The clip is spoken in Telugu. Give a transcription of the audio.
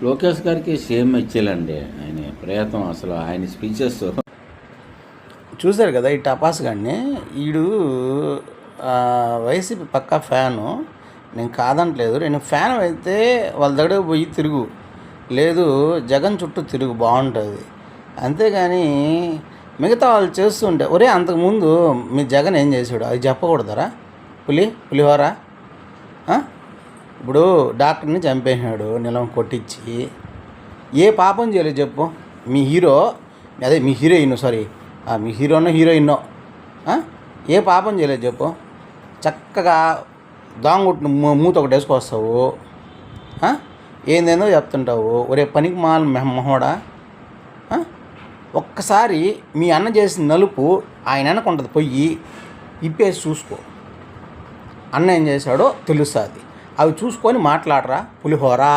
లోకేష్ గారికి సేమ్ ఇచ్చేయాలండి ఆయన ప్రయత్నం, అసలు ఆయన స్పీచెస్ చూశారు కదా ఈ టపాస్ గాడిని. వీడు వైసీపీ పక్కా ఫ్యాను, నేను కాదంటలేదు. నేను ఫ్యాన్ అయితే వాళ్ళ దగ్గర పోయి తిరుగు, లేదు జగన్ చుట్టూ తిరుగు, బాగుంటుంది. అంతేగాని మిగతా వాళ్ళు చేస్తుంటే ఒరే అంతకుముందు మీ జగన్ ఏం చేసాడు అది చెప్పకూడదరా? పులిహోర ఇప్పుడు డాక్టర్ని చంపేసినాడు నిలం కొట్టించి, ఏ పాపం చేయలేదు చెప్పు. మీ హీరో అదే మీ హీరోయిన్ సారీ మీ హీరోయిన్నో ఏ పాపం చేయలేదు చెప్పు. చక్కగా దాంగుట్టిన మూత ఒకటి వేసుకొస్తావు, ఏందేందో చెప్తుంటావు. ఒరే పనికి మాల మొహోడా, ఒక్కసారి మీ అన్న చేసిన నలుపు ఆయన వెనకుంటుంది, పొయ్యి ఇప్పేసి చూసుకో, అన్న ఏం చేశాడో తెలుస్తుంది. అవి చూసుకొని మాట్లాడరా పులిహోరా.